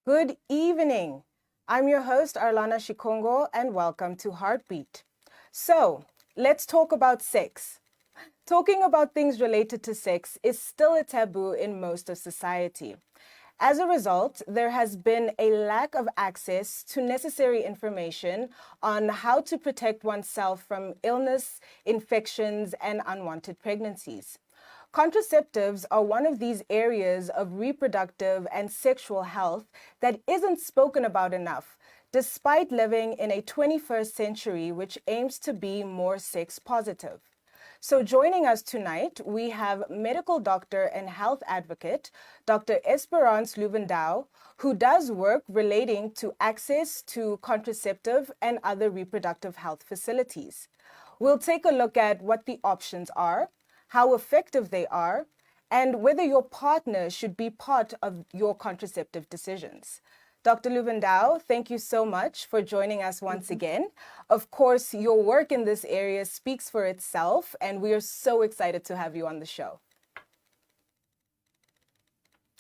Good evening. I'm your host, Arlana Shikongo, and welcome to Heartbeat. So, let's talk about sex. Talking about things related to sex is still a taboo in most of society. As a result, there has been a lack of access to necessary information on how to protect oneself from illness, infections, and unwanted pregnancies. Contraceptives are one of these areas of reproductive and sexual health that isn't spoken about enough, despite living in a 21st century which aims to be more sex positive. So joining us tonight, we have medical doctor and health advocate, Dr. Esperance Luvindao, who does work relating to access to contraceptive and other reproductive health facilities. We'll take a look at what the options are, how effective they are, and whether your partner should be part of your contraceptive decisions. Dr. Luvindao, thank you so much for joining us once again. Of course, your work in this area speaks for itself, and we are so excited to have you on the show.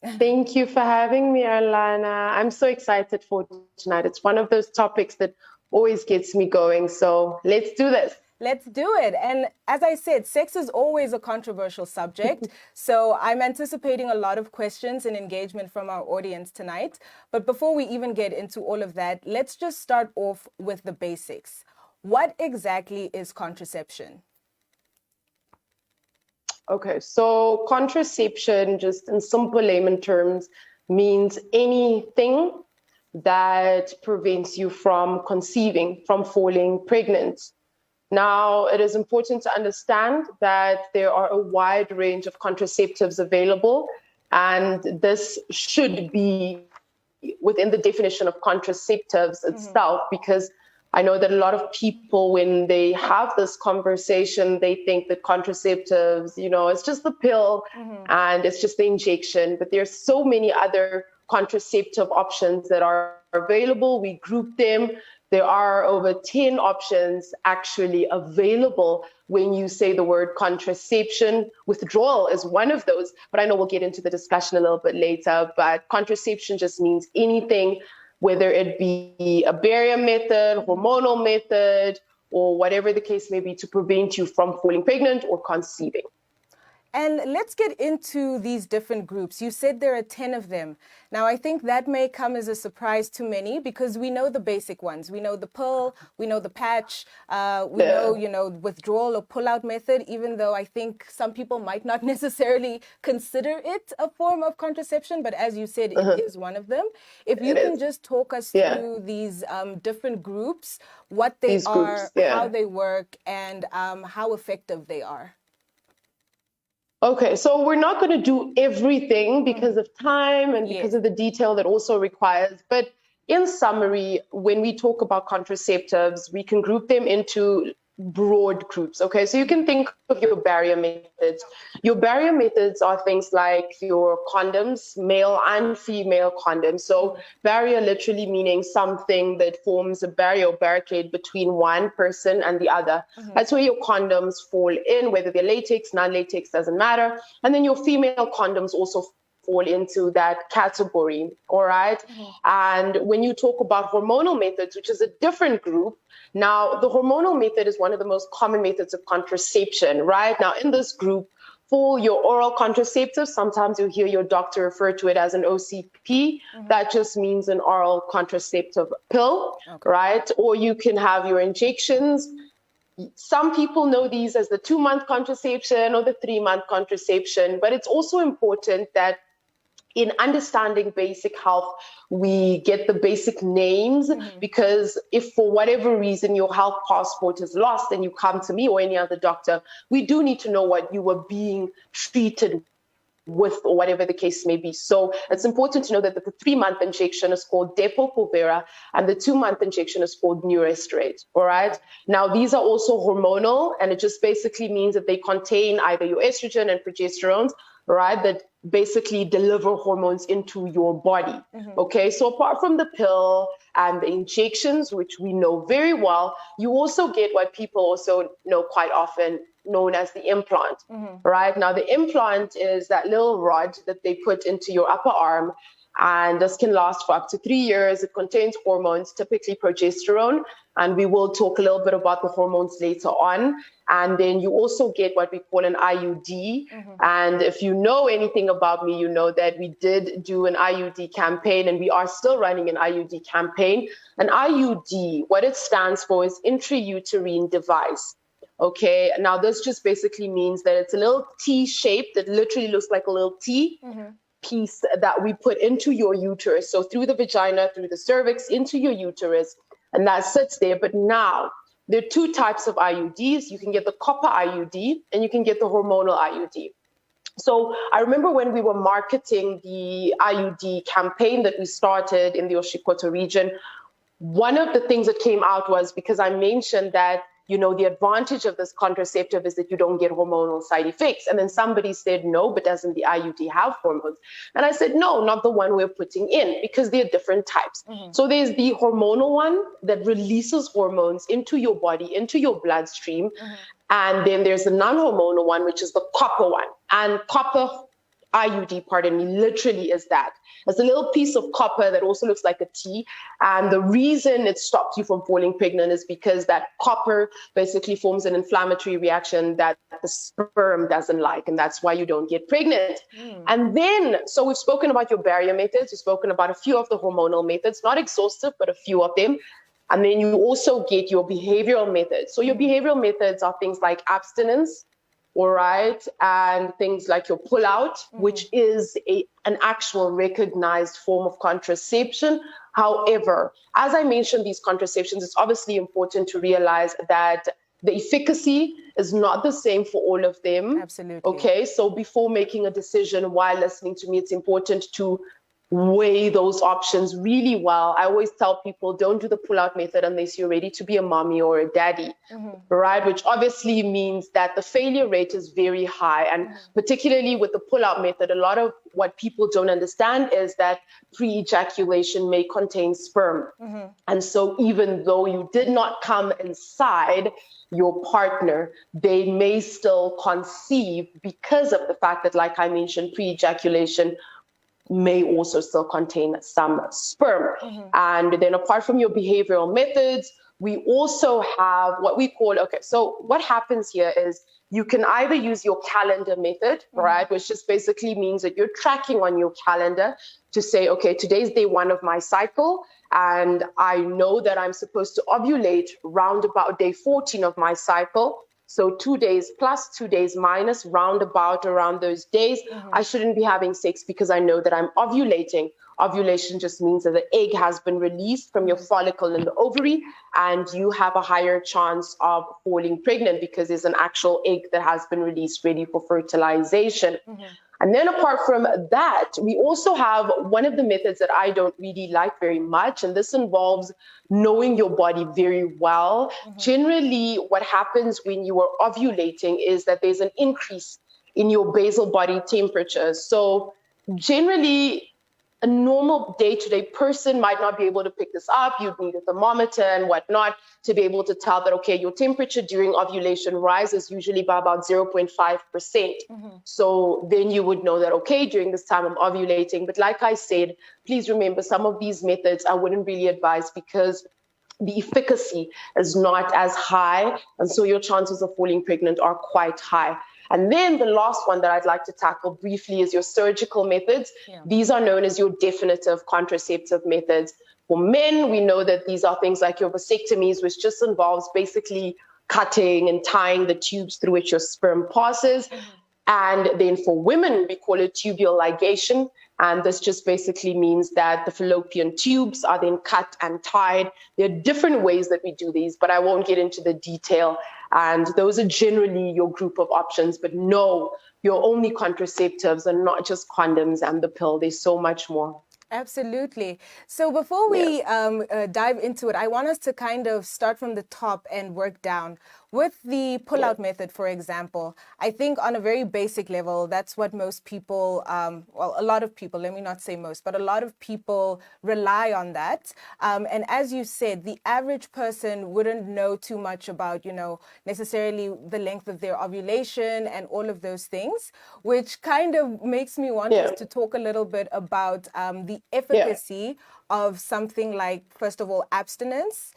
Thank you for having me, Alana. I'm so excited for tonight. It's one of those topics that always gets me going. So let's do this. Let's do it. And as I said, sex is always a controversial subject. So I'm anticipating a lot of questions and engagement from our audience tonight. But before we even get into all of that, let's just start off with the basics. What exactly is contraception? Okay, so contraception, just in simple layman terms, means anything that prevents you from conceiving, from falling pregnant. Now, it is important to understand that there are a wide range of contraceptives available, and this should be within the definition of contraceptives itself, because I know that a lot of people, when they have this conversation, they think that contraceptives, it's just the pill and it's just the injection, but there's so many other contraceptive options that are available. We group them. There are over 10 options actually available when you say the word contraception. Withdrawal is one of those, but I know we'll get into the discussion a little bit later. But contraception just means anything, whether it be a barrier method, hormonal method, or whatever the case may be, to prevent you from falling pregnant or conceiving. And let's get into these different groups. You said there are 10 of them. Now, I think that may come as a surprise to many because we know the basic ones. We know the pill, we know the patch, we know, withdrawal or pull-out method, even though I think some people might not necessarily consider it a form of contraception. But as you said, it is one of them. If you can just talk us through these different groups, what they are, how they work, and how effective they are. Okay, so we're not going to do everything because of time and because of the detail that also requires. But in summary, when we talk about contraceptives, we can group them into broad groups. Okay, so you can think of your barrier methods. Your barrier methods are things like your condoms, male and female condoms. So barrier literally meaning something that forms a barrier or barricade between one person and the other. That's where your condoms fall in, whether they're latex, non-latex, doesn't matter. And then your female condoms also fall into that category, all right? And when you talk about hormonal methods, which is a different group, now the hormonal method is one of the most common methods of contraception, right? Now in this group, for your oral contraceptives, sometimes you'll hear your doctor refer to it as an OCP. That just means an oral contraceptive pill, right? Or you can have your injections. Some people know these as the 2-month contraception or the 3-month contraception, but it's also important that in understanding basic health, we get the basic names, because if for whatever reason your health passport is lost and you come to me or any other doctor, we do need to know what you were being treated with or whatever the case may be. So it's important to know that the 3-month injection is called Depo-Provera and the 2-month injection is called Neurastate. All right. Now, these are also hormonal, and it just basically means that they contain either your estrogen and progesterones, right, that basically deliver hormones into your body. Okay, so apart from the pill and the injections, which we know very well, you also get what people also know quite often, known as the implant, right? Now, the implant is that little rod that they put into your upper arm, And this can last for up to 3 years. It contains hormones, typically progesterone. And we will talk a little bit about the hormones later on. And then you also get what we call an IUD. And if you know anything about me, you know that we did do an IUD campaign, and we are still running an IUD campaign. An IUD, what it stands for is intrauterine device. Okay, now this just basically means that it's a little T shape that literally looks like a little T piece that we put into your uterus. So through the vagina, through the cervix, into your uterus, and that sits there. But now there are two types of IUDs. You can get the copper IUD and you can get the hormonal IUD. So I remember when we were marketing the IUD campaign that we started in the Oshikoto region, one of the things that came out was because I mentioned that, you know, the advantage of this contraceptive is that you don't get hormonal side effects. And then somebody said, no, but doesn't the IUD have hormones? And I said, no, not the one we're putting in, because there are different types. So there's the hormonal one that releases hormones into your body, into your bloodstream. And then there's the non-hormonal one, which is the copper one. And copper IUD, pardon me, literally is that. It's a little piece of copper that also looks like a T. And the reason it stops you from falling pregnant is because that copper basically forms an inflammatory reaction that the sperm doesn't like. And that's why you don't get pregnant. And then, so we've spoken about your barrier methods. We've spoken about a few of the hormonal methods, not exhaustive, but a few of them. And then you also get your behavioral methods. So your behavioral methods are things like abstinence, all right, and things like your pull-out, which is an actual recognized form of contraception. However, as I mentioned, these contraceptions, it's obviously important to realize that the efficacy is not the same for all of them. Absolutely. Okay, so before making a decision while listening to me, it's important to weigh those options really well. I always tell people, don't do the pull-out method unless you're ready to be a mommy or a daddy, right? Which obviously means that the failure rate is very high. And particularly with the pull-out method, a lot of what people don't understand is that pre-ejaculation may contain sperm. And so even though you did not come inside your partner, they may still conceive because of the fact that, like I mentioned, pre-ejaculation may also still contain some sperm. And then apart from your behavioral methods, we also have what we call, okay, so what happens here is you can either use your calendar method, right, which just basically means that you're tracking on your calendar to say, okay, today's day 1 of my cycle, and I know that I'm supposed to ovulate round about day 14 of my cycle. So 2 days plus, 2 days minus, roundabout around those days, I shouldn't be having sex because I know that I'm ovulating. Ovulation just means that the egg has been released from your follicle in the ovary, and you have a higher chance of falling pregnant because there's an actual egg that has been released ready for fertilization. And then apart from that, we also have one of the methods that I don't really like very much, and this involves knowing your body very well. Generally, what happens when you are ovulating is that there's an increase in your basal body temperature. So generally, a normal day-to-day person might not be able to pick this up. You'd need a thermometer and whatnot to be able to tell that, okay, your temperature during ovulation rises usually by about 0.5%. So then you would know that, okay, during this time I'm ovulating. But like I said, please remember, some of these methods I wouldn't really advise because the efficacy is not as high. And so your chances of falling pregnant are quite high. And then the last one that I'd like to tackle briefly is your surgical methods. These are known as your definitive contraceptive methods. For men, we know that these are things like your vasectomies, which just involves basically cutting and tying the tubes through which your sperm passes. And then for women, we call it tubal ligation. And this just basically means that the fallopian tubes are then cut and tied. There are different ways that we do these, but I won't get into the detail. And those are generally your group of options. But no, your only contraceptives are not just condoms and the pill. There's so much more. Absolutely. So before we dive into it, I want us to kind of start from the top and work down. With the pull-out method, for example, I think on a very basic level, that's what most people, well, a lot of people, let me not say most, but a lot of people rely on that. And as you said, the average person wouldn't know too much about, you know, necessarily the length of their ovulation and all of those things, which kind of makes me want us to talk a little bit about the efficacy of something like, first of all, abstinence,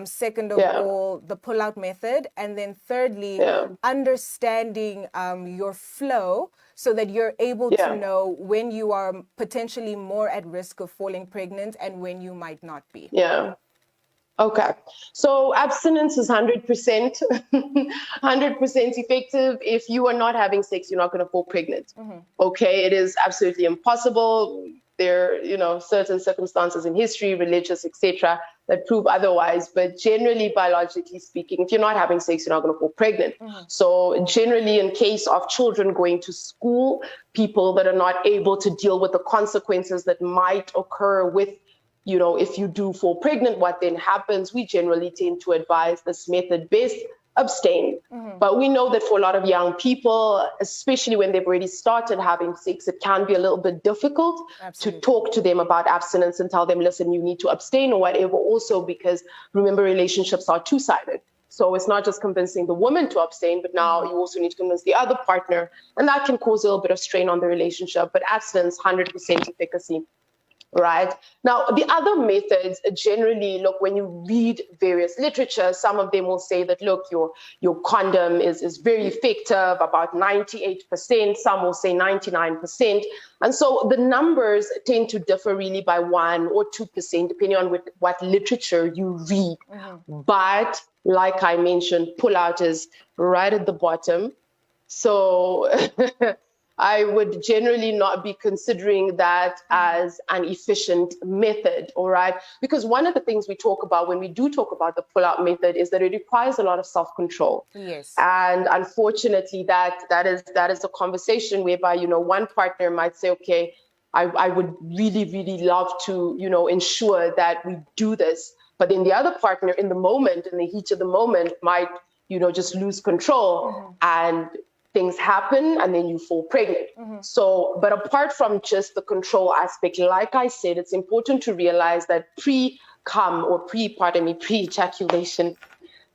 second of all, the pull-out method, and then thirdly, understanding your flow so that you're able to know when you are potentially more at risk of falling pregnant and when you might not be. Yeah. Okay. So abstinence is 100%, 100% effective. If you are not having sex, you're not going to fall pregnant. Okay. It is absolutely impossible. There, you know, certain circumstances in history, religious, etc., that prove otherwise. But generally, biologically speaking, if you're not having sex, you're not going to fall pregnant. So generally, in case of children going to school, people that are not able to deal with the consequences that might occur with, you know, if you do fall pregnant, what then happens? We generally tend to advise this method best, abstain. But we know that for a lot of young people, especially when they've already started having sex, it can be a little bit difficult to talk to them about abstinence and tell them, listen, you need to abstain or whatever. Also, because remember, relationships are two-sided. So it's not just convincing the woman to abstain, but now you also need to convince the other partner. And that can cause a little bit of strain on the relationship. But abstinence, 100% efficacy. Right. Now, the other methods generally, look, when you read various literature, some of them will say that, look, your condom is very effective, about 98%. Some will say 99%. And so the numbers tend to differ really by 1 or 2%, depending on what literature you read. But like I mentioned, pull-out is right at the bottom. So I would generally not be considering that as an efficient method, all right? Because one of the things we talk about when we do talk about the pull-out method is that it requires a lot of self-control. Yes. And unfortunately, that is a conversation whereby, you know, one partner might say, okay, I would really, really love to, you know, ensure that we do this. But then the other partner in the moment, in the heat of the moment, might, you know, just lose control and things happen and then you fall pregnant. So, but apart from just the control aspect, like I said, it's important to realize that pre-ejaculation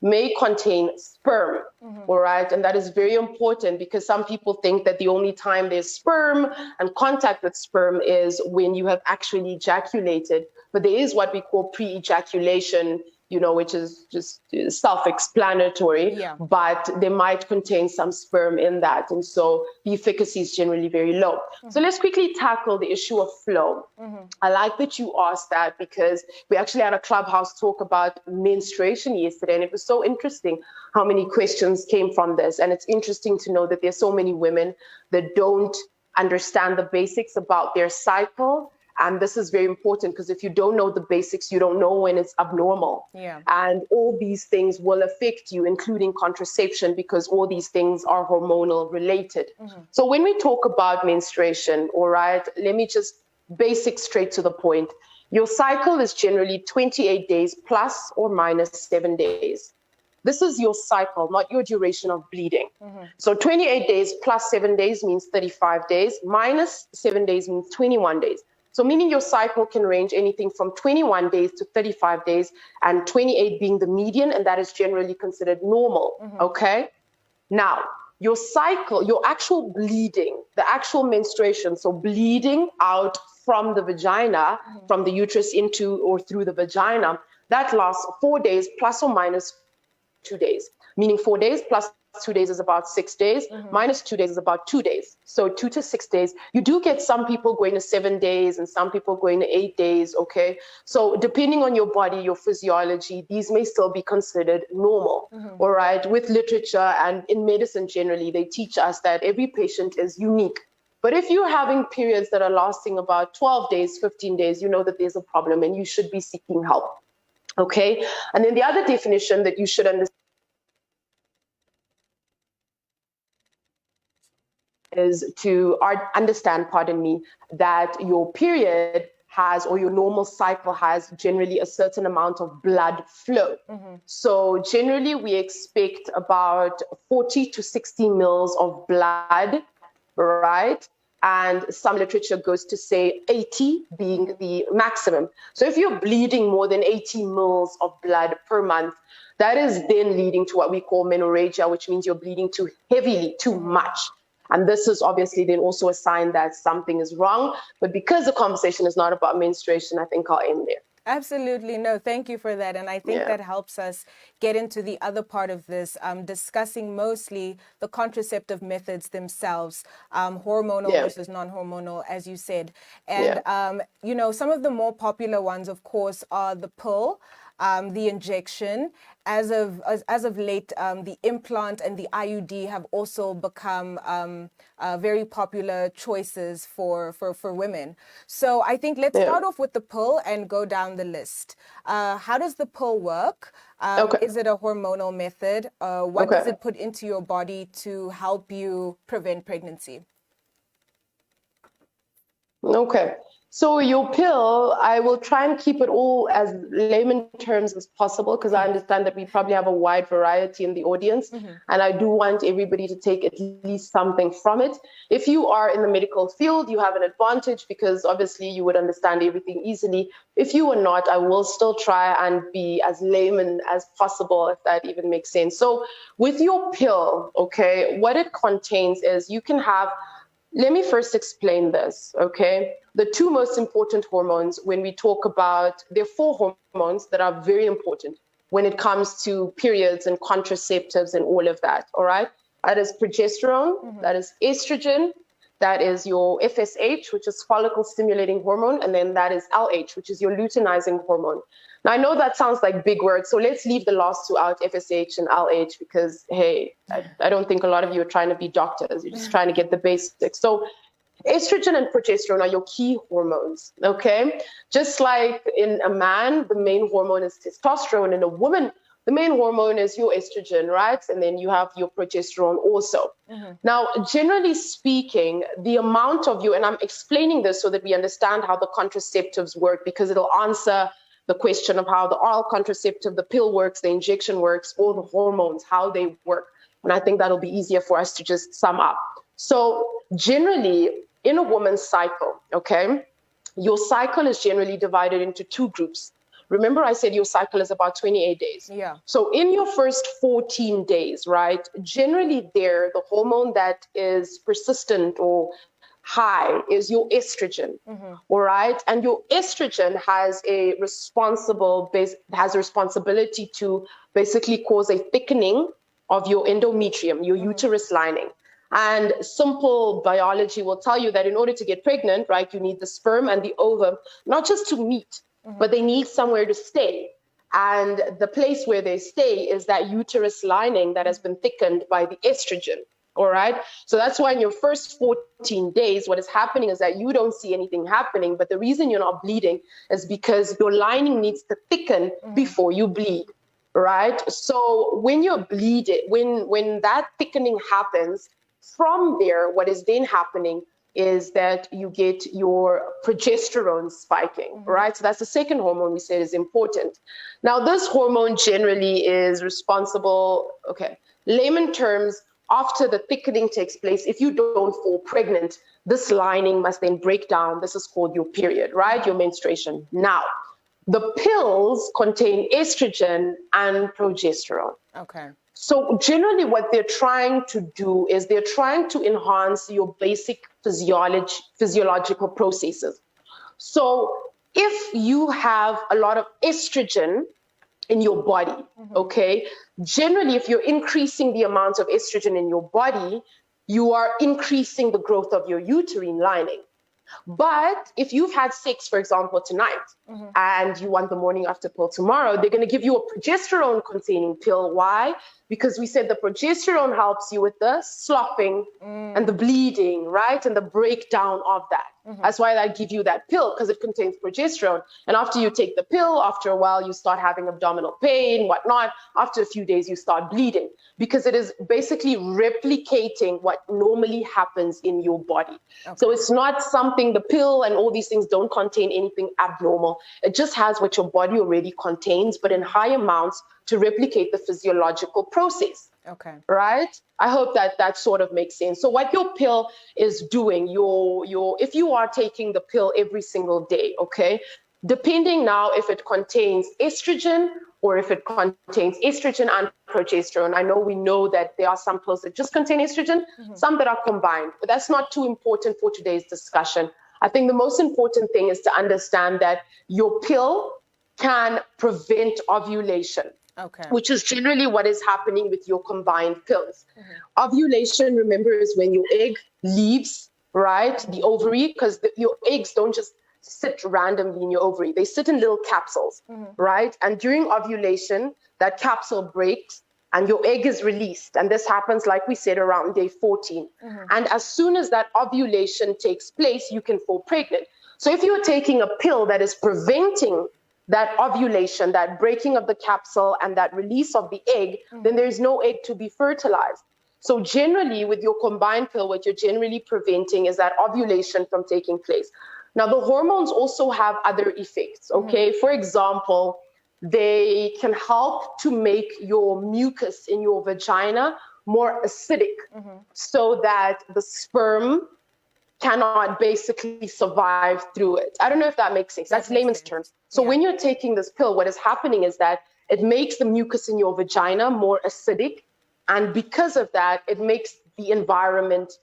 may contain sperm, all right? And that is very important because some people think that the only time there's sperm and contact with sperm is when you have actually ejaculated. But there is what we call pre-ejaculation, you know, which is just self-explanatory, but they might contain some sperm in that. And so the efficacy is generally very low. So let's quickly tackle the issue of flow. I like that you asked that because we actually had a Clubhouse talk about menstruation yesterday, and it was so interesting how many questions came from this. And it's interesting to know that there's so many women that don't understand the basics about their cycle. And this is very important because if you don't know the basics, you don't know when it's abnormal. And all these things will affect you, including contraception, because all these things are hormonal related. So when we talk about menstruation, all right, let me just basic straight to the point. Your cycle is generally 28 days plus or minus 7 days. This is your cycle, not your duration of bleeding. So 28 days plus 7 days means 35 days, minus 7 days means 21 days. So meaning your cycle can range anything from 21 days to 35 days, and 28 being the median, and that is generally considered normal, okay? Now, your cycle, your actual bleeding, the actual menstruation, so bleeding out from the vagina, from the uterus into or through the vagina, that lasts 4 days plus or minus 2 days, meaning 4 days plus 2 days is about 6 days, minus 2 days is about 2 days. So 2 to 6 days. You do get some people going to 7 days and some people going to 8 days, okay? So depending on your body, your physiology, these may still be considered normal, all right? With literature and in medicine generally, they teach us that every patient is unique. But if you're having periods that are lasting about 12 days, 15 days, you know that there's a problem and you should be seeking help, okay? And then the other definition that you should understand is to understand, that your period has, or your normal cycle has, generally a certain amount of blood flow. So generally we expect about 40 to 60 mils of blood, right? And some literature goes to say 80 being the maximum. So if you're bleeding more than 80 mils of blood per month, that is then leading to what we call menorrhagia, which means you're bleeding too heavily, too much. And this is obviously then also a sign that something is wrong. But because the conversation is not about menstruation, I think I'll end there. Absolutely. No, thank you for that. And I think that helps us get into the other part of this, discussing mostly the contraceptive methods themselves, hormonal versus non-hormonal, as you said. And, you know, some of the more popular ones, of course, are the pill, the injection. As of late, the implant and the IUD have also become very popular choices for women. So I think let's start off with the pill and go down the list. How does the pill work? Is it a hormonal method? What does it put into your body to help you prevent pregnancy? Okay. So your pill, I will try and keep it all as layman terms as possible, because I understand that we probably have a wide variety in the audience, and I do want everybody to take at least something from it. If you are in the medical field, you have an advantage because obviously you would understand everything easily. If you are not, I will still try and be as layman as possible, if that even makes sense. So with your pill, okay, what it contains is you can have, let me first explain this, okay? The two most important hormones when we talk about, there are 4 hormones that are very important when it comes to periods and contraceptives and all of that, all right? That is progesterone, that is estrogen, that is your FSH, which is follicle stimulating hormone, and then that is LH, which is your luteinizing hormone. Now, I know that sounds like big words, so let's leave the last 2 out, FSH and LH, because, hey, I don't think a lot of you are trying to be doctors. You're just trying to get the basics. So estrogen and progesterone are your key hormones, okay? Just like in a man, the main hormone is testosterone. In a woman, the main hormone is your estrogen, right? And then you have your progesterone also. Now, generally speaking, the amount of you, and I'm explaining this so that we understand how the contraceptives work, because it'll answer the question of how the oral contraceptive, the pill works, the injection works, all the hormones, how they work. And I think that'll be easier for us to just sum up. So generally, in a woman's cycle, okay, your cycle is generally divided into 2 groups. Remember, I said your cycle is about 28 days. Yeah. So in your first 14 days, right, generally there, the hormone that is persistent or high is your estrogen, all right? And your estrogen has a responsibility to basically cause a thickening of your endometrium, your uterus lining. And simple biology will tell you that in order to get pregnant, right, you need the sperm and the ovum, not just to meet, but they need somewhere to stay. And the place where they stay is that uterus lining that has been thickened by the estrogen. All right. So that's why in your first 14 days, what is happening is that you don't see anything happening. But the reason you're not bleeding is because your lining needs to thicken before you bleed. Right. So when you're bleeding, when that thickening happens, from there, what is then happening is that you get your progesterone spiking, right? So that's the second hormone we said is important. Now, this hormone generally is responsible, okay, layman terms, after the thickening takes place, if you don't fall pregnant, this lining must then break down. This is called your period, right? Your menstruation. Now, the pills contain estrogen and progesterone. Okay. So generally what they're trying to do is they're trying to enhance your basic physiological processes. So if you have a lot of estrogen in your body, okay, generally if you're increasing the amount of estrogen in your body, you are increasing the growth of your uterine lining. But if you've had sex, for example, tonight, and you want the morning after pill tomorrow, they're going to give you a progesterone-containing pill. Why? Because we said the progesterone helps you with the slopping and the bleeding, right? And the breakdown of that. That's why I give you that pill, because it contains progesterone. And after you take the pill, after a while, you start having abdominal pain, whatnot. After a few days, you start bleeding, because it is basically replicating what normally happens in your body. Okay. So it's not something, the pill and all these things don't contain anything abnormal. It just has what your body already contains, but in high amounts to replicate the physiological process. Okay. Right? I hope that sort of makes sense. So what your pill is doing, if you are taking the pill every single day, okay, depending now if it contains estrogen or if it contains estrogen and progesterone. We know that there are some pills that just contain estrogen, some that are combined, but that's not too important for today's discussion. I think the most important thing is to understand that your pill can prevent ovulation. Okay. Which is generally what is happening with your combined pills. Ovulation, remember, is when your egg leaves, right, the ovary, because your eggs don't just sit randomly in your ovary. They sit in little capsules, right? And during ovulation, that capsule breaks and your egg is released. And this happens, like we said, around day 14. And as soon as that ovulation takes place, you can fall pregnant. So if you're taking a pill that is preventing that ovulation, that breaking of the capsule and that release of the egg, then there's no egg to be fertilized. So generally with your combined pill, what you're generally preventing is that ovulation from taking place. Now the hormones also have other effects, okay? For example, they can help to make your mucus in your vagina more acidic so that the sperm cannot basically survive through it. I don't know if that makes sense. That's layman's terms. So when you're taking this pill, what is happening is that it makes the mucus in your vagina more acidic. And because of that, it makes the environment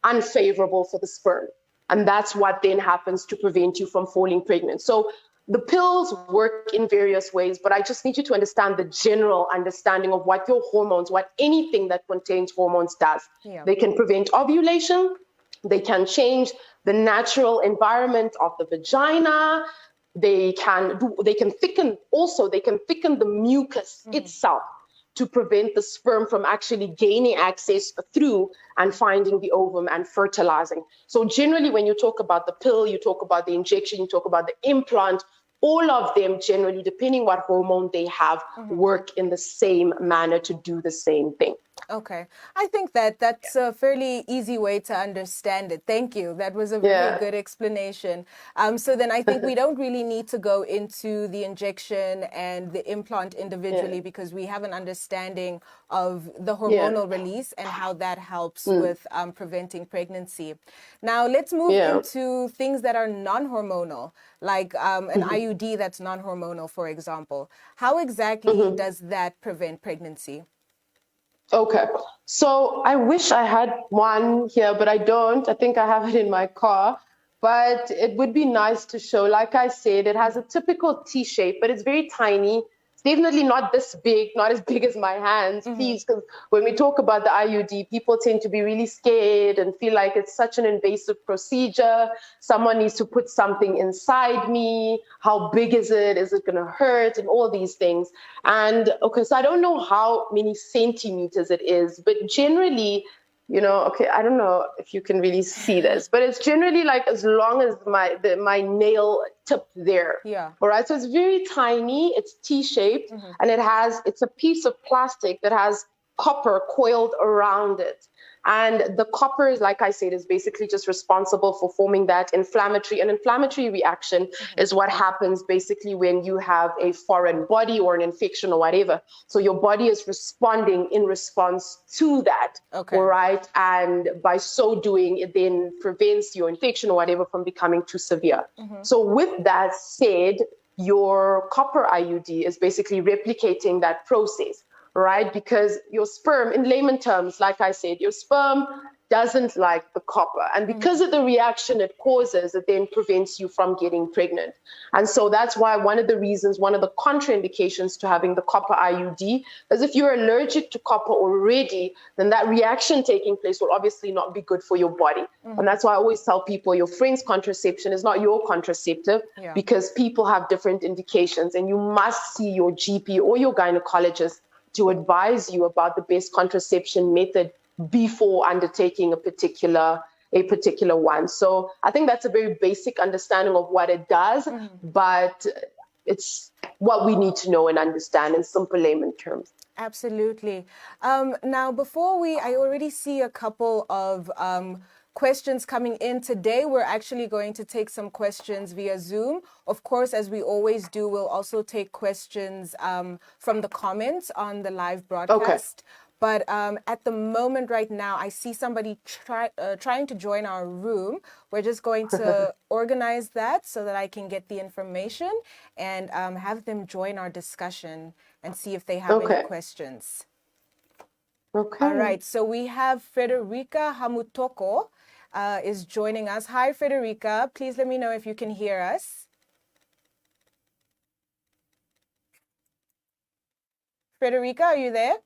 unfavorable for the sperm. And that's what then happens to prevent you from falling pregnant. So the pills work in various ways, but I just need you to understand the general understanding of what your hormones, what anything that contains hormones does. They can prevent ovulation. They can change the natural environment of the vagina. They can thicken the mucus itself to prevent the sperm from actually gaining access through and finding the ovum and fertilizing. So generally, when you talk about the pill, you talk about the injection, you talk about the implant, all of them generally, depending what hormone they have, work in the same manner to do the same thing. Okay. I think that's a fairly easy way to understand it. Thank you. That was a very good explanation. So then I think we don't really need to go into the injection and the implant individually because we have an understanding of the hormonal release and how that helps with preventing pregnancy. Now let's move into things that are non-hormonal, like an IUD that's non-hormonal, for example. How exactly does that prevent pregnancy? Okay, so I wish I had one here, but I don't. I think I have it in my car, but it would be nice to show. Like I said, it has a typical T shape, but it's very tiny. It's definitely not this big, not as big as my hands, please, because when we talk about the IUD, people tend to be really scared and feel like it's such an invasive procedure. Someone needs to put something inside me. How big is it? Is it going to hurt? And all these things. And okay, so I don't know how many centimeters it is, but generally, I don't know if you can really see this, but it's generally like as long as my nail tip there. Yeah. All right. So it's very tiny. It's T-shaped, and it's a piece of plastic that has copper coiled around it. And the copper is, like I said, is basically just responsible for forming that inflammatory reaction is what happens basically when you have a foreign body or an infection or whatever. So your body is responding in response to that. Okay. All right. And by so doing, it then prevents your infection or whatever from becoming too severe. So with that said, your copper IUD is basically replicating that process. Right? Because your sperm, in layman terms, like I said, your sperm doesn't like the copper. And because of the reaction it causes, it then prevents you from getting pregnant. And so that's why one of the contraindications to having the copper IUD is if you're allergic to copper already, then that reaction taking place will obviously not be good for your body. And that's why I always tell people your friend's contraception is not your contraceptive because people have different indications and you must see your GP or your gynecologist to advise you about the best contraception method before undertaking a particular a particular one. So I think that's a very basic understanding of what it does, but it's what we need to know and understand in simple layman terms. Absolutely. Now, I already see a couple of questions coming in today. We're actually going to take some questions via Zoom. Of course, as we always do, we'll also take questions from the comments on the live broadcast. Okay. But at the moment right now, I see somebody trying to join our room. We're just going to organize that so that I can get the information and have them join our discussion and see if they have any questions. Okay. All right. So we have Frederica Hamutoko is joining us. Hi, Frederica. Please let me know if you can hear us. Frederica, are you there?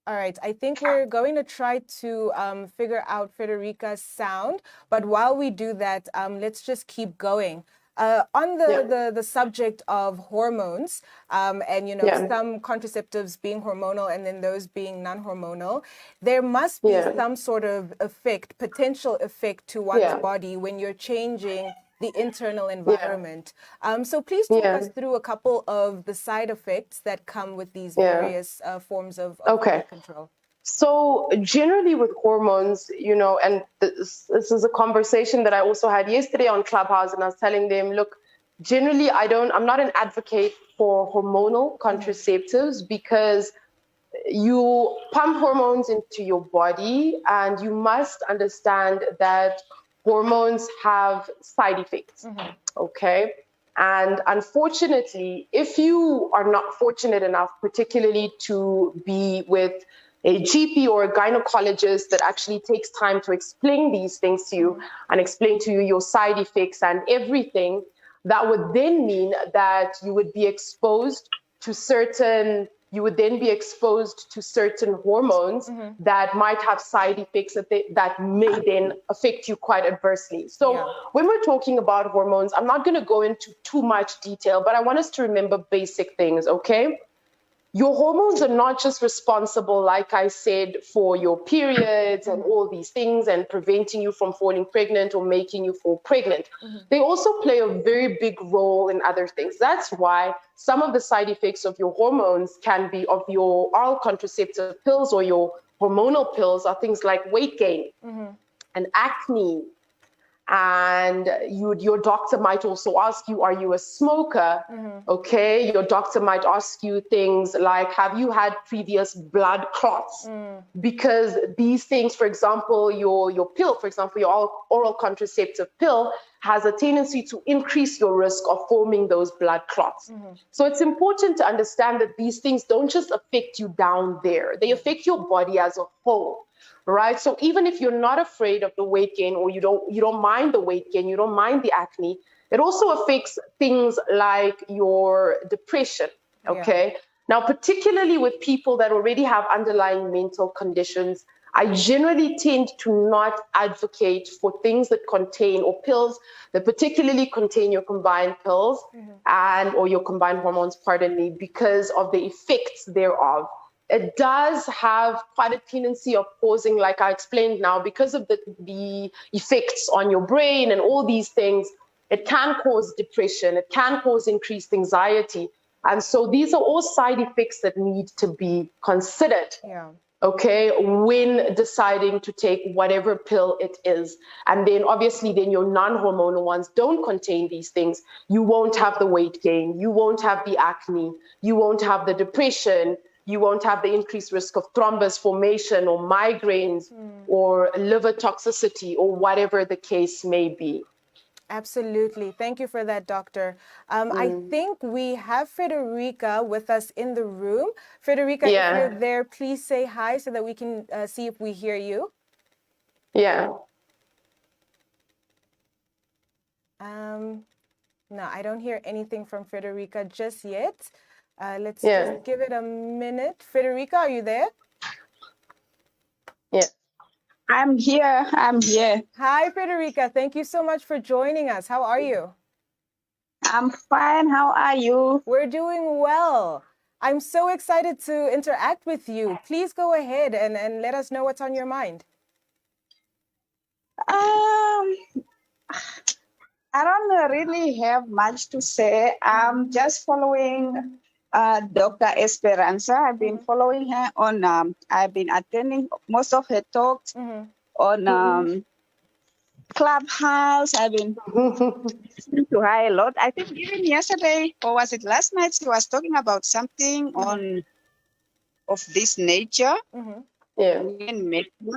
All right, I think we're going to try to figure out Frederica's sound, but while we do that, let's just keep going. On the subject of hormones, and you know, some contraceptives being hormonal and then those being non-hormonal, there must be some sort of effect, potential effect to one's body when you're changing the internal environment. So please talk us through a couple of the side effects that come with these various forms of birth control. So generally with hormones, you know, and this is a conversation that I also had yesterday on Clubhouse, and I was telling them, look, generally I'm not an advocate for hormonal contraceptives because you pump hormones into your body, and you must understand that hormones have side effects. Okay. And unfortunately, if you are not fortunate enough, particularly to be with a GP or a gynecologist that actually takes time to explain these things to you and explain to you your side effects and everything, that would then mean that you would be exposed to certain hormones that might have side effects that may then affect you quite adversely. So when we're talking about hormones, I'm not going to go into too much detail, but I want us to remember basic things, okay? Your hormones are not just responsible, like I said, for your periods and all these things and preventing you from falling pregnant or making you fall pregnant. They also play a very big role in other things. That's why some of the side effects of your hormones can be of your oral contraceptive pills or your hormonal pills are things like weight gain and acne. And your doctor might also ask you, are you a smoker? Okay, your doctor might ask you things like, have you had previous blood clots? Because these things, for example, your pill, for example, your oral contraceptive pill has a tendency to increase your risk of forming those blood clots. So it's important to understand that these things don't just affect you down there, they affect your body as a whole. Right. So even if you're not afraid of the weight gain, or you don't mind the weight gain, you don't mind the acne, it also affects things like your depression. Okay. Now, particularly with people that already have underlying mental conditions, I generally tend to not advocate for things that contain, or pills that particularly contain your combined pills or your combined hormones, pardon me, because of the effects thereof. It does have quite a tendency of causing, like I explained now, because of the effects on your brain and all these things, it can cause depression, it can cause increased anxiety. And so these are all side effects that need to be considered, okay, when deciding to take whatever pill it is. And then obviously then your non-hormonal ones don't contain these things. You won't have the weight gain, you won't have the acne, you won't have the depression, you won't have the increased risk of thrombus formation or migraines or liver toxicity or whatever the case may be. Absolutely. Thank you for that, doctor. I think we have Frederica with us in the room. Frederica, if you're there, please say hi so that we can see if we hear you. No, I don't hear anything from Frederica just yet. Let's just give it a minute. Frederica, are you there? I'm here. Hi, Frederica. Thank you so much for joining us. How are you? I'm fine. How are you? We're doing well. I'm so excited to interact with you. Please go ahead and let us know what's on your mind. I don't really have much to say. I'm just following Dr. Esperanza. I've been following her on, I've been attending most of her talks on Clubhouse. I've been listening to her a lot. I think even yesterday, or was it last night, she was talking about something on of this nature. Yeah.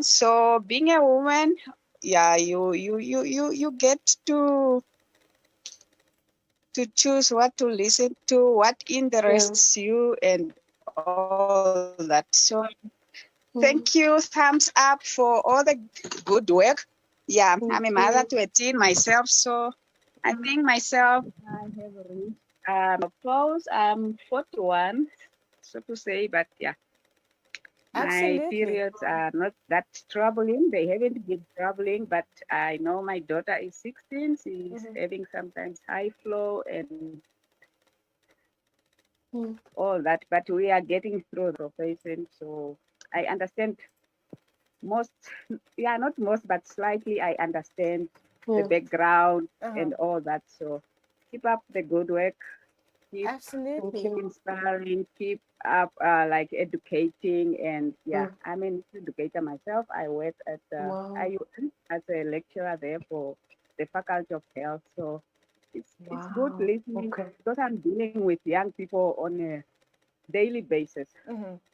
So being a woman, yeah, you get to choose what to listen to, what interests you, and all that. So thank you, thumbs up for all the good work. Yeah, I'm a mother to a teen myself, so I think myself I have reached close. I'm 41, so to say, but yeah. Absolutely. My periods are not that troubling. They haven't been troubling, but I know my daughter is 16. She's having sometimes high flow and all that, but we are getting through the profession. So I understand not most, but slightly I understand the background and all that. So keep up the good work. Keep inspiring, keep up like educating, and I'm an educator myself. I work at IUN as a lecturer there for the Faculty of Health. So it's good listening because I'm dealing with young people on a daily basis.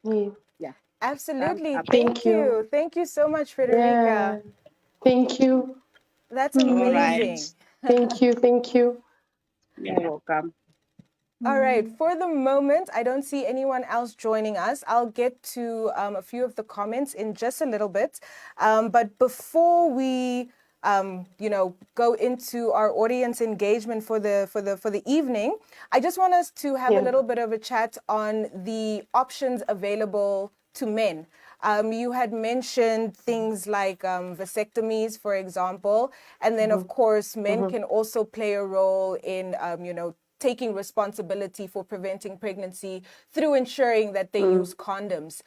Yeah. Absolutely. Thank you. Thank you so much, Frederica. Yeah. Thank you. That's amazing. Thank you. Thank you. You're welcome. All right. For the moment, I don't see anyone else joining us. I'll get to a few of the comments in just a little bit. But before we, go into our audience engagement for the evening, I just want us to have a little bit of a chat on the options available to men. You had mentioned things like vasectomies, for example, and then of course men can also play a role in, taking responsibility for preventing pregnancy through ensuring that they use condoms.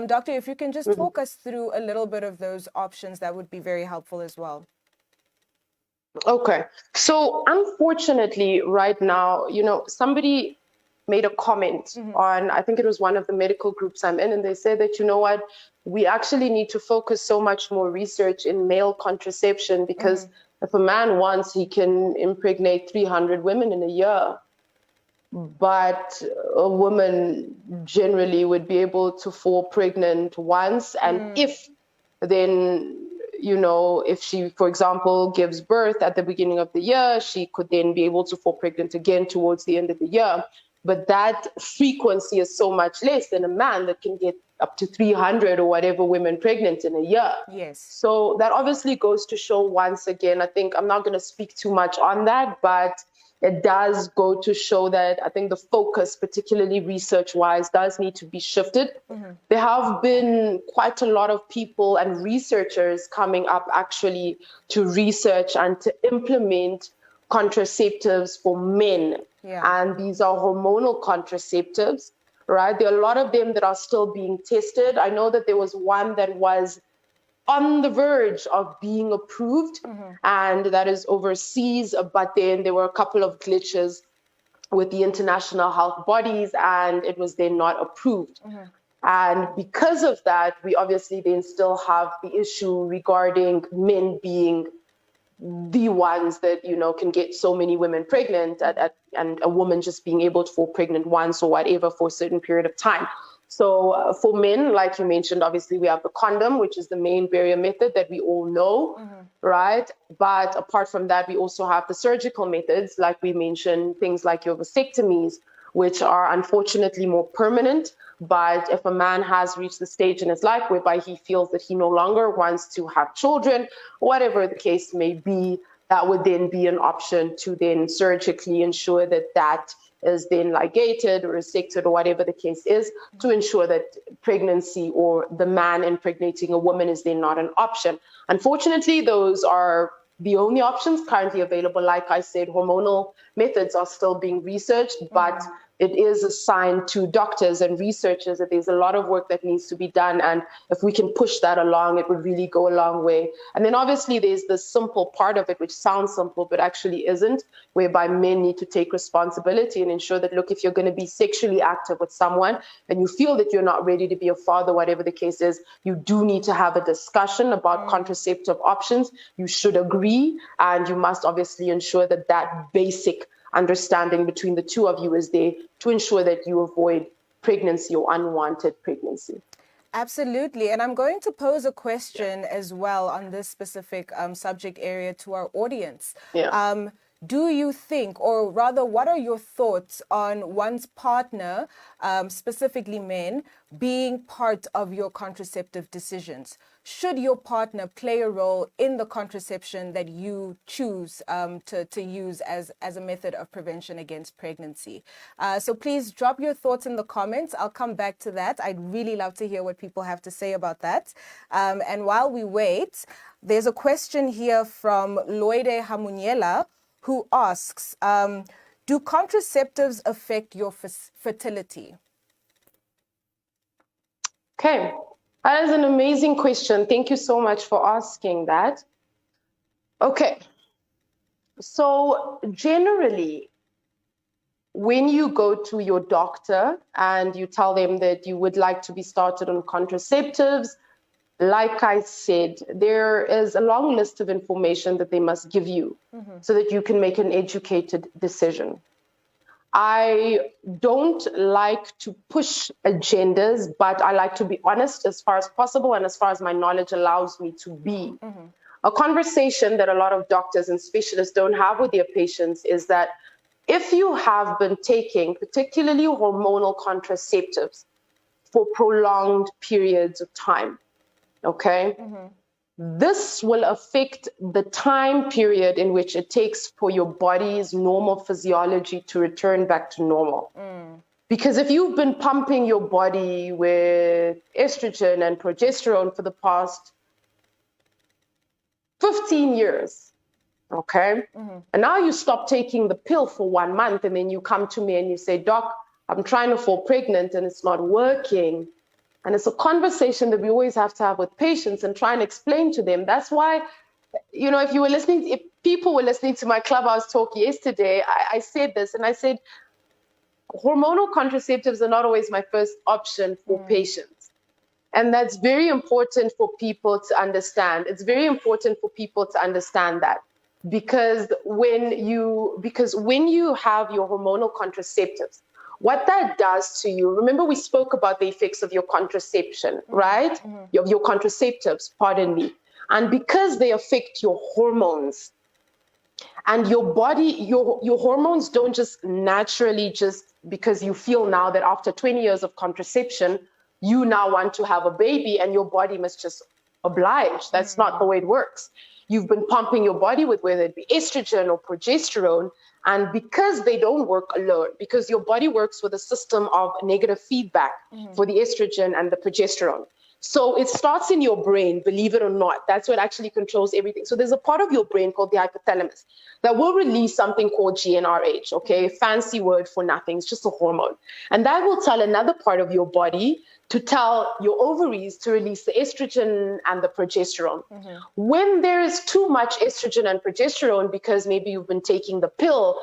Doctor, if you can just talk us through a little bit of those options, that would be very helpful as well. Okay. So unfortunately, right now, somebody made a comment on, I think it was one of the medical groups I'm in, and they said that, what, we actually need to focus so much more research in male contraception because if a man wants, he can impregnate 300 women in a year. But a woman generally would be able to fall pregnant once. And if then, if she, for example, gives birth at the beginning of the year, she could then be able to fall pregnant again towards the end of the year. But that frequency is so much less than a man that can get up to 300 or whatever women pregnant in a year. Yes. So that obviously goes to show once again, I think I'm not going to speak too much on that, but it does go to show that I think the focus, particularly research-wise, does need to be shifted. There have been quite a lot of people and researchers coming up actually to research and to implement contraceptives for men. And these are hormonal contraceptives, right? There are a lot of them that are still being tested. I know that there was one that was on the verge of being approved, and that is overseas, but then there were a couple of glitches with the international health bodies, and it was then not approved. And because of that, we obviously then still have the issue regarding men being the ones that, can get so many women pregnant and a woman just being able to fall pregnant once or whatever for a certain period of time. So for men, like you mentioned, obviously we have the condom, which is the main barrier method that we all know, right? But apart from that, we also have the surgical methods, like we mentioned, things like your vasectomies, which are unfortunately more permanent. But if a man has reached the stage in his life whereby he feels that he no longer wants to have children, whatever the case may be, that would then be an option to then surgically ensure that that is then ligated or resected or whatever the case is, to ensure that pregnancy or the man impregnating a woman is then not an option. Unfortunately, those are the only options currently available. Like I said, hormonal methods are still being researched, but it is a sign to doctors and researchers that there's a lot of work that needs to be done. And if we can push that along, it would really go a long way. And then obviously there's the simple part of it, which sounds simple, but actually isn't, whereby men need to take responsibility and ensure that, look, if you're going to be sexually active with someone and you feel that you're not ready to be a father, whatever the case is, you do need to have a discussion about contraceptive options. You should agree, and you must obviously ensure that that basic understanding between the two of you is there to ensure that you avoid pregnancy or unwanted pregnancy. Absolutely. And I'm going to pose a question as well on this specific subject area to our audience. Yeah. Do you think, or rather, what are your thoughts on one's partner, specifically men, being part of your contraceptive decisions? Should your partner play a role in the contraception that you choose to use as a method of prevention against pregnancy? So please drop your thoughts in the comments. I'll come back to that. I'd really love to hear what people have to say about that. And while we wait, there's a question here from Loide Hamuniela, who asks, do contraceptives affect your fertility? Okay, that is an amazing question. Thank you so much for asking that. Okay, so generally, when you go to your doctor and you tell them that you would like to be started on contraceptives, like I said, there is a long list of information that they must give you so that you can make an educated decision. I don't like to push agendas, but I like to be honest as far as possible and as far as my knowledge allows me to be. A conversation that a lot of doctors and specialists don't have with their patients is that if you have been taking particularly hormonal contraceptives for prolonged periods of time, okay, this will affect the time period in which it takes for your body's normal physiology to return back to normal. Because if you've been pumping your body with estrogen and progesterone for the past 15 years, okay, and now you stop taking the pill for 1 month, and then you come to me and you say, Doc, I'm trying to fall pregnant and it's not working. And it's a conversation that we always have to have with patients and try and explain to them. That's why, you know, if people were listening to my Clubhouse talk yesterday, I said this, and I said, hormonal contraceptives are not always my first option for patients. And that's very important for people to understand. It's very important for people to understand that. Because when you have your hormonal contraceptives, what that does to you, remember we spoke about the effects of your contraception, right? Your contraceptives, pardon me. And because they affect your hormones, and your body, your hormones don't just naturally, just because you feel now that after 20 years of contraception, you now want to have a baby and your body must just oblige. That's not the way it works. You've been pumping your body with whether it be estrogen or progesterone. And because they don't work alone, because your body works with a system of negative feedback for the estrogen and the progesterone. So it starts in your brain, believe it or not. That's what actually controls everything. So there's a part of your brain called the hypothalamus that will release something called GnRH, okay? Fancy word for nothing. It's just a hormone. And that will tell another part of your body to tell your ovaries to release the estrogen and the progesterone. When there is too much estrogen and progesterone, because maybe you've been taking the pill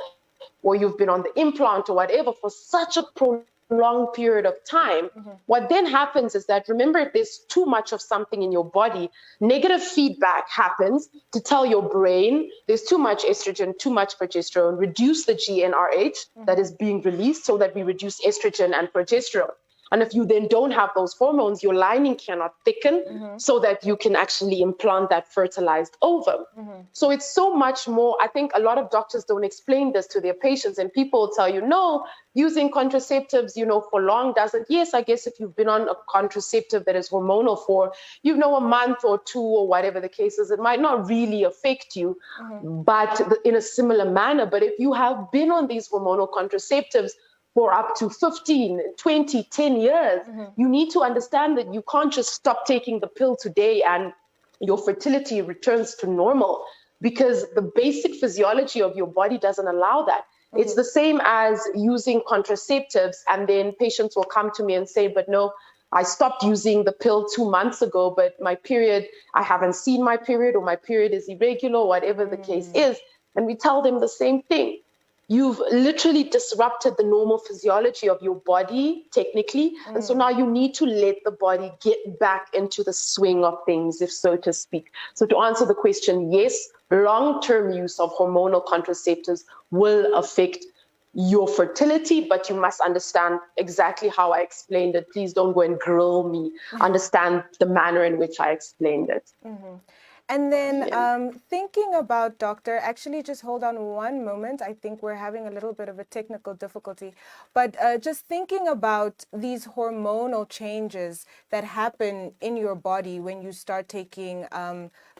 or you've been on the implant or whatever for such a prolonged period of time, what then happens is that, remember, if there's too much of something in your body, negative feedback happens to tell your brain there's too much estrogen, too much progesterone, reduce the GnRH that is being released so that we reduce estrogen and progesterone. And if you then don't have those hormones, your lining cannot thicken so that you can actually implant that fertilized ovum. So it's so much more. I think a lot of doctors don't explain this to their patients, and people will tell you, no, using contraceptives, for long doesn't. Yes, I guess if you've been on a contraceptive that is hormonal for, a month or two or whatever the case is, it might not really affect you, but in a similar manner. But if you have been on these hormonal contraceptives for up to 15, 20, 10 years, you need to understand that you can't just stop taking the pill today and your fertility returns to normal, because the basic physiology of your body doesn't allow that. It's the same as using contraceptives, and then patients will come to me and say, but no, I stopped using the pill 2 months ago, but my period, I haven't seen my period, or my period is irregular, or whatever the case is. And we tell them the same thing. You've literally disrupted the normal physiology of your body, technically. And so now you need to let the body get back into the swing of things, if so to speak. So to answer the question, yes, long-term use of hormonal contraceptives will affect your fertility, but you must understand exactly how I explained it. Please don't go and grill me. Understand the manner in which I explained it. And then thinking about, doctor, actually just hold on one moment. I think we're having a little bit of a technical difficulty. But just thinking about these hormonal changes that happen in your body when you start taking,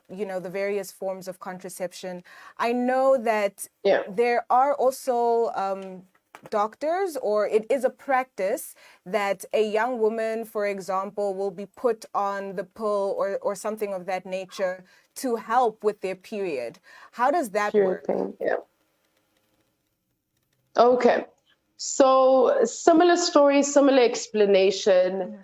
the various forms of contraception. I know that there are also doctors, or it is a practice that a young woman, for example, will be put on the pill or something of that nature to help with their period. How does that work? Pain, Okay. So similar story, similar explanation.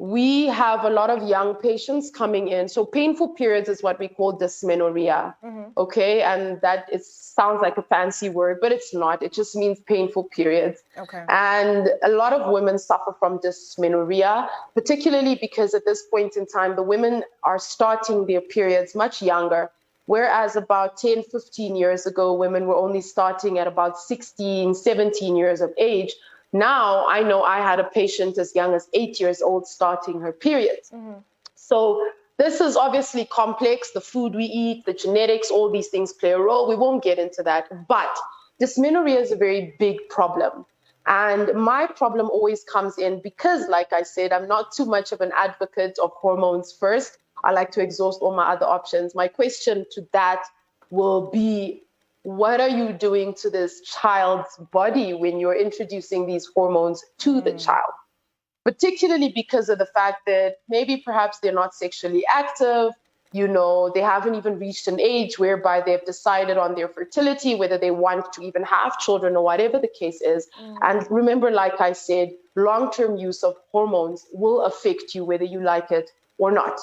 We have a lot of young patients coming in. So painful periods is what we call dysmenorrhea. Okay. And that sounds like a fancy word, but it's not. It just means painful periods. Okay. And a lot of women suffer from dysmenorrhea, particularly because at this point in time, the women are starting their periods much younger. Whereas about 10, 15 years ago, women were only starting at about 16, 17 years of age. Now, I know I had a patient as young as 8 years old starting her periods. So this is obviously complex. The food we eat, the genetics, all these things play a role. We won't get into that. But dysmenorrhea is a very big problem. And my problem always comes in because, like I said, I'm not too much of an advocate of hormones first. I like to exhaust all my other options. My question to that will be, what are you doing to this child's body when you're introducing these hormones to the child? Particularly because of the fact that maybe perhaps they're not sexually active, they haven't even reached an age whereby they've decided on their fertility, whether they want to even have children or whatever the case is. And remember, like I said, long-term use of hormones will affect you whether you like it or not.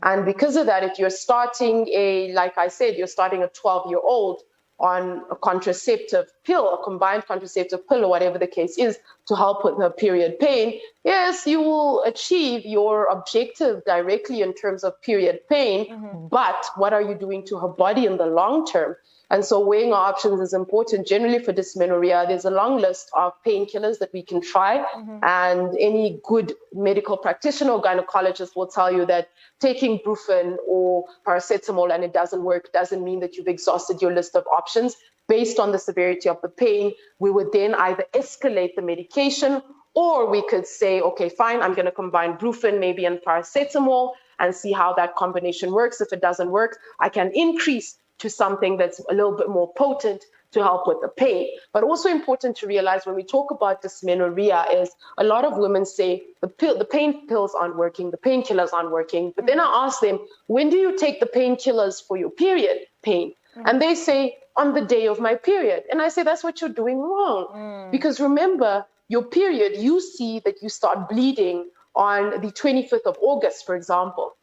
And because of that, if you're starting like I said, you're starting a 12-year-old on a contraceptive pill, a combined contraceptive pill, or whatever the case is, to help with her period pain, yes, you will achieve your objective directly in terms of period pain, but what are you doing to her body in the long term? And so weighing our options is important. Generally for dysmenorrhea, there's a long list of painkillers that we can try. And any good medical practitioner or gynecologist will tell you that taking Brufen or paracetamol and it doesn't work doesn't mean that you've exhausted your list of options. Based on the severity of the pain, we would then either escalate the medication, or we could say, okay, fine, I'm going to combine Brufen maybe and paracetamol and see how that combination works. If it doesn't work, I can increase to something that's a little bit more potent to help with the pain. But also important to realize when we talk about dysmenorrhea is a lot of women say the pain pills aren't working, the painkillers aren't working. But then I ask them, when do you take the painkillers for your period pain? And they say, on the day of my period. And I say, that's what you're doing wrong. Because remember, your period, you see that you start bleeding on the 25th of August, for example.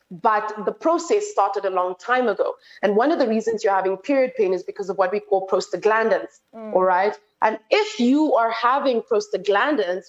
But the process started a long time ago. And one of the reasons you're having period pain is because of what we call prostaglandins, all right? And if you are having prostaglandins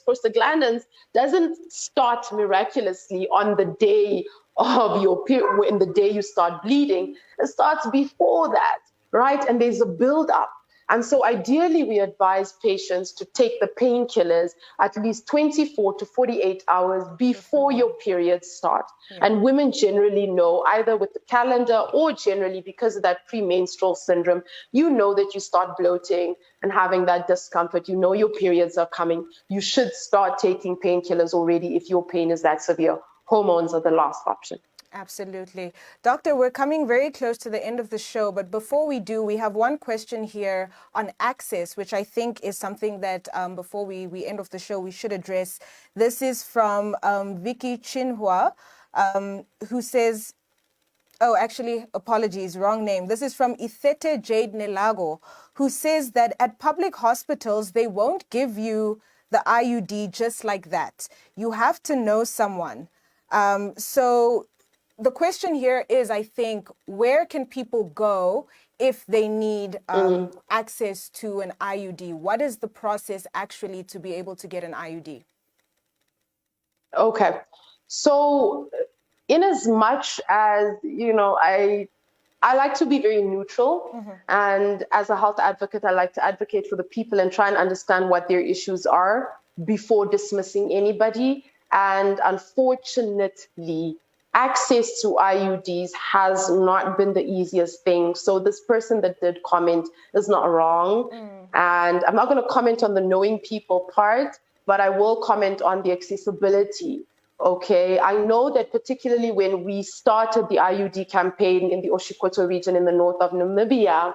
doesn't start miraculously on the day of your period, in the day you start bleeding. It starts before that, right? And there's a build-up. And so ideally, we advise patients to take the painkillers at least 24 to 48 hours before your periods start. And women generally know, either with the calendar or generally because of that premenstrual syndrome, you know that you start bloating and having that discomfort. You know your periods are coming. You should start taking painkillers already if your pain is that severe. Hormones are the last option. Absolutely. Doctor, we're coming very close to the end of the show, but before we do, we have one question here on access, which I think is something that before we end off the show, we should address. This is from Vicky Chinhua, who says Oh, actually, apologies, wrong name. This is from Ithete Jade Nelago, who says that at public hospitals, they won't give you the IUD just like that. You have to know someone. So the question here is, I think, where can people go if they need access to an IUD? What is the process actually to be able to get an IUD? Okay. So in as much as, I like to be very neutral. And as a health advocate, I like to advocate for the people and try and understand what their issues are before dismissing anybody. And unfortunately, access to IUDs has not been the easiest thing. So this person that did comment is not wrong. And I'm not going to comment on the knowing people part, but I will comment on the accessibility. Okay, I know that particularly when we started the IUD campaign in the Oshikoto region in the north of Namibia,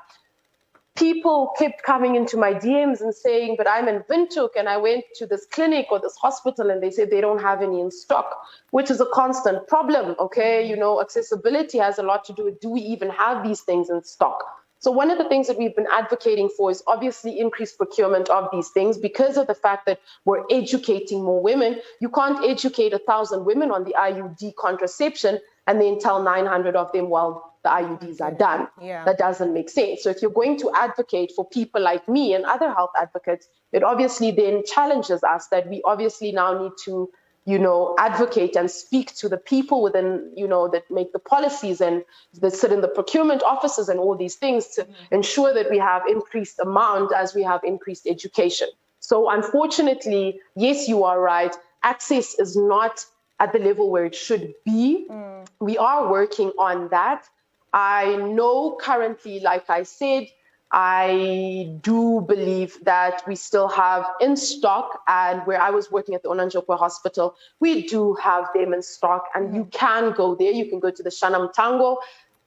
people kept coming into my DMs and saying, but I'm in Windhoek and I went to this clinic or this hospital and they said they don't have any in stock, which is a constant problem. Okay, accessibility has a lot to do with, do we even have these things in stock? So one of the things that we've been advocating for is obviously increased procurement of these things because of the fact that we're educating more women. You can't educate 1,000 women on the IUD contraception and then tell 900 of them, well, the IUDs are done. Yeah. That doesn't make sense. So if you're going to advocate for people like me and other health advocates, it obviously then challenges us that we obviously now need to advocate and speak to the people within, that make the policies and that sit in the procurement offices and all these things to ensure that we have increased amount as we have increased education. So unfortunately, yes, you are right. Access is not at the level where it should be. We are working on that. I know currently, like I said, I do believe that we still have in stock, and where I was working at the Onanjokwe Hospital, we do have them in stock, and you can go there. You can go to the Shanamtango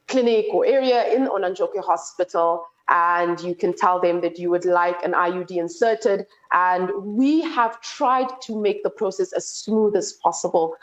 clinic or area in Onanjokwe Hospital, and you can tell them that you would like an IUD inserted. And we have tried to make the process as smooth as possible.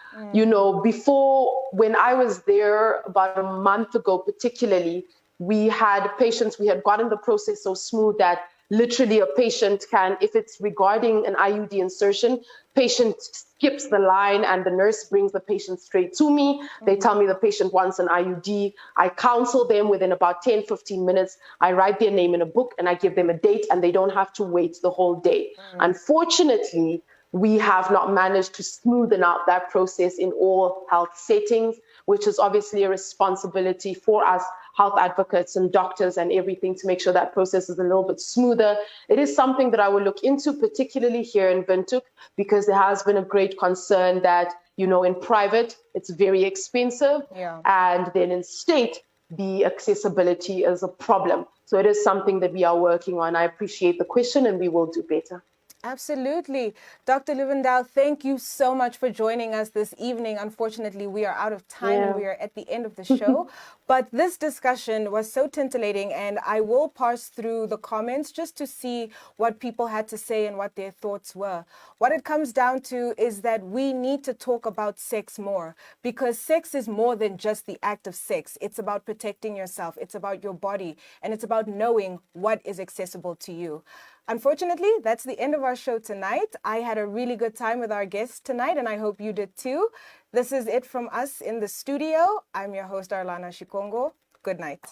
Before, when I was there about a month ago, particularly, we had patients, we had gotten the process so smooth that literally a patient can, if it's regarding an IUD insertion, patient skips the line and the nurse brings the patient straight to me. They tell me the patient wants an IUD. I counsel them within about 10, 15 minutes. I write their name in a book and I give them a date and they don't have to wait the whole day. Unfortunately, we have not managed to smoothen out that process in all health settings, which is obviously a responsibility for us health advocates and doctors and everything to make sure that process is a little bit smoother. It is something that I will look into, particularly here in Windhoek, because there has been a great concern that, in private, it's very expensive. Yeah. And then in state, the accessibility is a problem. So it is something that we are working on. I appreciate the question and we will do better. Absolutely. Dr. Luvindao, thank you so much for joining us this evening. Unfortunately, we are out of time and we are at the end of the show. But this discussion was so titillating, and I will parse through the comments just to see what people had to say and what their thoughts were. What it comes down to is that we need to talk about sex more, because sex is more than just the act of sex. It's about protecting yourself. It's about your body, and it's about knowing what is accessible to you. Unfortunately, that's the end of our show tonight. I had a really good time with our guests tonight, and I hope you did too. This is it from us in the studio. I'm your host, Arlana Shikongo. Good night.